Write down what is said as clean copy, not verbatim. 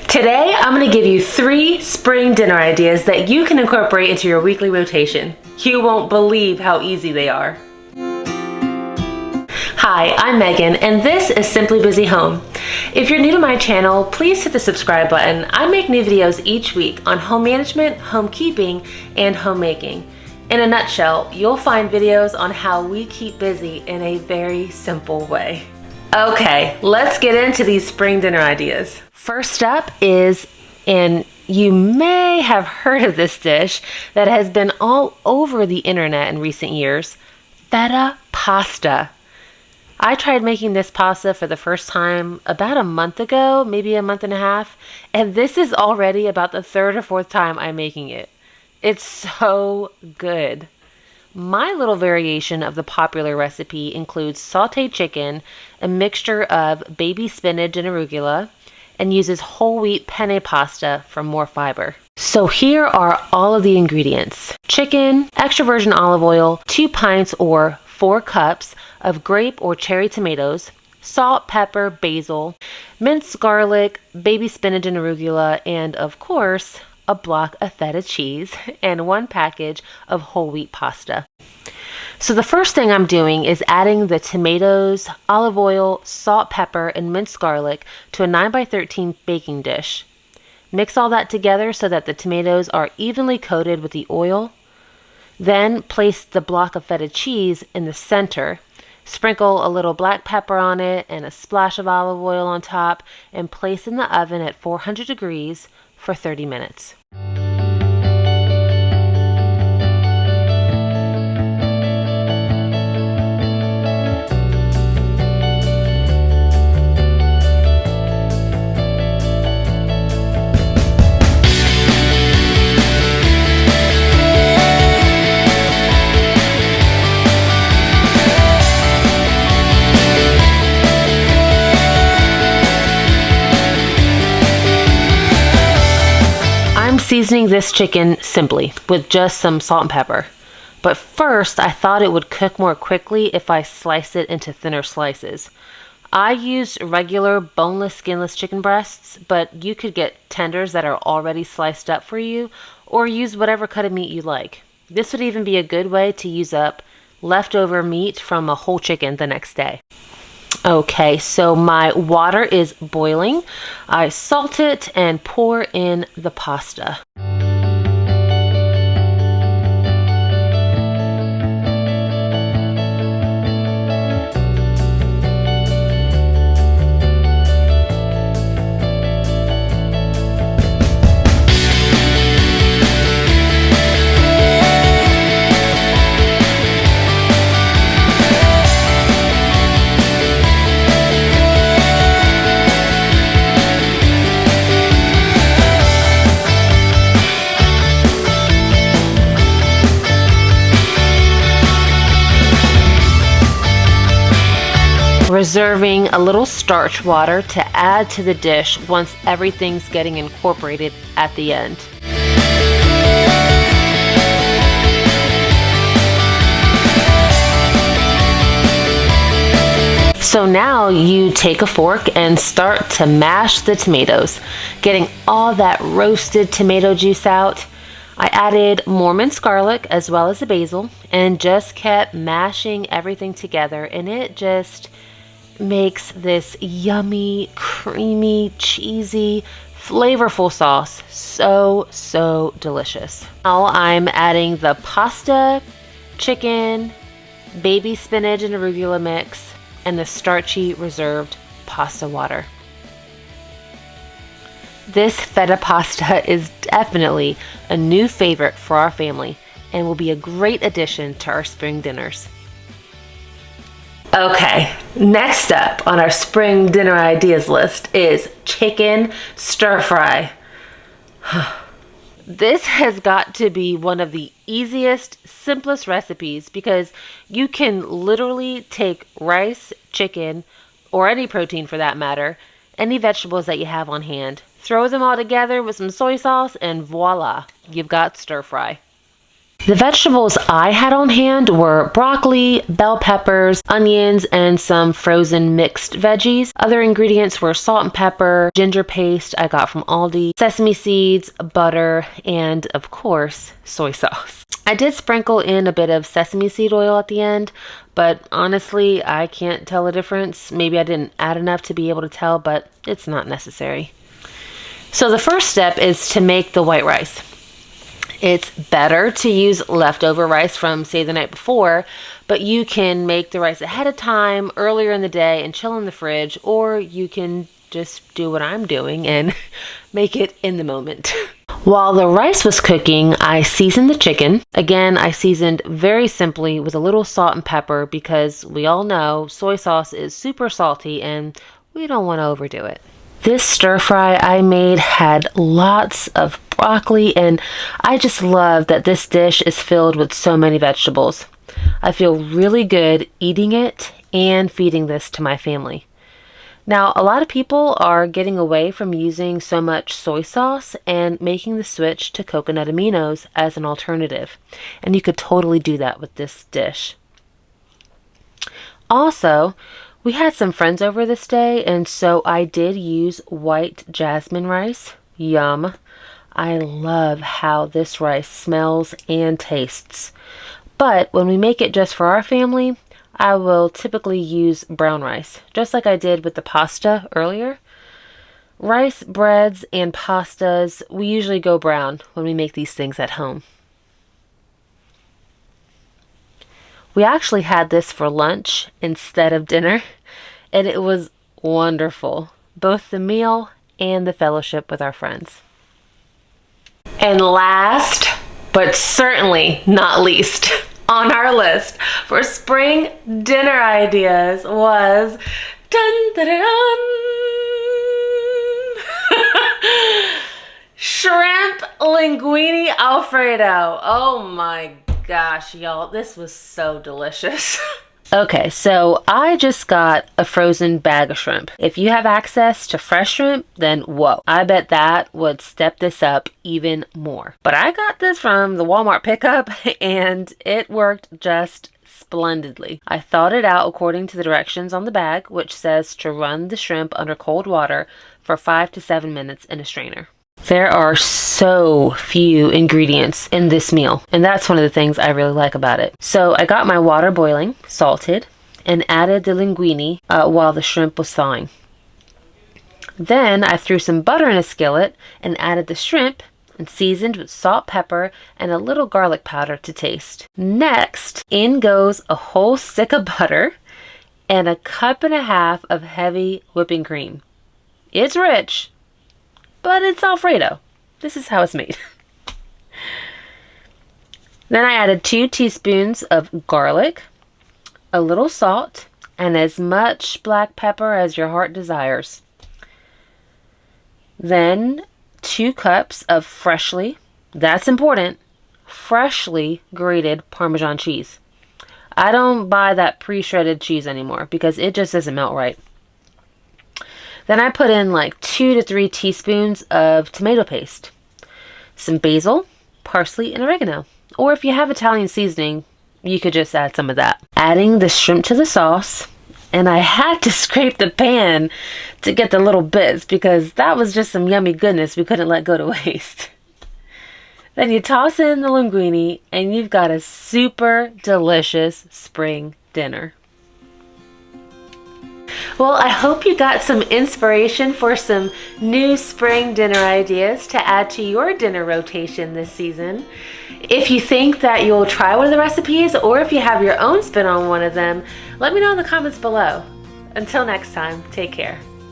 Today, I'm going to give you 3 spring dinner ideas that you can incorporate into your weekly rotation. You won't believe how easy they are. Hi, I'm Megan, and this is Simply Busy Home. If you're new to my channel, please hit the subscribe button. I make new videos each week on home management, home keeping, and homemaking. In a nutshell, you'll find videos on how we keep busy in a very simple way. Okay, let's get into these spring dinner ideas. First up is, and you may have heard of this dish that has been all over the internet in recent years, feta pasta. I tried making this pasta for the first time about a month ago, maybe a month and a half, and this is already about the 3rd or 4th time I'm making it. It's so good. My little variation of the popular recipe includes sauteed chicken, a mixture of baby spinach and arugula, and uses whole wheat penne pasta for more fiber. So here are all of the ingredients. Chicken, extra virgin olive oil, 2 pints or 4 cups of grape or cherry tomatoes, salt, pepper, basil, minced garlic, baby spinach and arugula, and of course, a block of feta cheese and 1 package of whole wheat pasta. So the first thing I'm doing is adding the tomatoes, olive oil, salt, pepper, and minced garlic to a 9x13 baking dish. Mix all that together so that the tomatoes are evenly coated with the oil. Then place the block of feta cheese in the center. Sprinkle a little black pepper on it and a splash of olive oil on top, and place in the oven at 400 degrees for 30 minutes. I'm seasoning this chicken simply with just some salt and pepper. But first, I thought it would cook more quickly if I slice it into thinner slices. I used regular boneless, skinless chicken breasts, but you could get tenders that are already sliced up for you, or use whatever cut of meat you like. This would even be a good way to use up leftover meat from a whole chicken the next day. Okay, so my water is boiling. I salt it and pour in the pasta. Reserving a little starch water to add to the dish once everything's getting incorporated at the end. So now you take a fork and start to mash the tomatoes, getting all that roasted tomato juice out. I added more minced garlic as well as the basil and just kept mashing everything together, and it just makes this yummy, creamy, cheesy, flavorful sauce so delicious. Now I'm adding the pasta, chicken, baby spinach and arugula mix, and the starchy reserved pasta water. This feta pasta is definitely a new favorite for our family and will be a great addition to our spring dinners. Okay, next up on our spring dinner ideas list is chicken stir fry. This has got to be one of the easiest, simplest recipes because you can literally take rice, chicken, or any protein for that matter, any vegetables that you have on hand, throw them all together with some soy sauce, and voila, you've got stir fry. The vegetables I had on hand were broccoli, bell peppers, onions, and some frozen mixed veggies. Other ingredients were salt and pepper, ginger paste I got from Aldi, sesame seeds, butter, and of course, soy sauce. I did sprinkle in a bit of sesame seed oil at the end, but honestly, I can't tell a difference. Maybe I didn't add enough to be able to tell, but it's not necessary. So the first step is to make the white rice. It's better to use leftover rice from, say, the night before, but you can make the rice ahead of time, earlier in the day, and chill in the fridge, or you can just do what I'm doing and make it in the moment. While the rice was cooking, I seasoned the chicken. Again, I seasoned very simply with a little salt and pepper because we all know soy sauce is super salty and we don't want to overdo it. This stir fry I made had lots of broccoli, and I just love that this dish is filled with so many vegetables. I feel really good eating it and feeding this to my family. Now, a lot of people are getting away from using so much soy sauce and making the switch to coconut aminos as an alternative, and you could totally do that with this dish. Also, we had some friends over this day, and so I did use white jasmine rice. Yum. I love how this rice smells and tastes. But when we make it just for our family, I will typically use brown rice, just like I did with the pasta earlier. Rice, breads, and pastas, we usually go brown when we make these things at home. We actually had this for lunch instead of dinner, and it was wonderful, both the meal and the fellowship with our friends. And last, but certainly not least, on our list for spring dinner ideas was dun, dun, dun, dun, shrimp linguine alfredo. Oh my gosh, y'all, this was so delicious. Okay, so I just got a frozen bag of shrimp. If you have access to fresh shrimp, then whoa, I bet that would step this up even more. But I got this from the Walmart pickup and it worked just splendidly. I thawed it out according to the directions on the bag, which says to run the shrimp under cold water for 5 to 7 minutes in a strainer. There are so few ingredients in this meal, and that's one of the things I really like about it. So I got my water boiling, salted, and added the linguine while the shrimp was thawing. Then I threw some butter in a skillet and added the shrimp and seasoned with salt, pepper, and a little garlic powder to taste. Next, in goes a whole stick of butter and a 1.5 cups of heavy whipping cream. It's rich, but it's Alfredo. This is how it's made. Then I added 2 teaspoons of garlic, a little salt, and as much black pepper as your heart desires. Then 2 cups of freshly, that's important, freshly grated Parmesan cheese. I don't buy that pre-shredded cheese anymore because it just doesn't melt right. Then I put in like 2 to 3 teaspoons of tomato paste, some basil, parsley, and oregano. Or if you have Italian seasoning, you could just add some of that. Adding the shrimp to the sauce, and I had to scrape the pan to get the little bits because that was just some yummy goodness we couldn't let go to waste. Then you toss in the linguine, and you've got a super delicious spring dinner. Well, I hope you got some inspiration for some new spring dinner ideas to add to your dinner rotation this season. If you think that you'll try one of the recipes, or if you have your own spin on one of them, let me know in the comments below. Until next time, take care.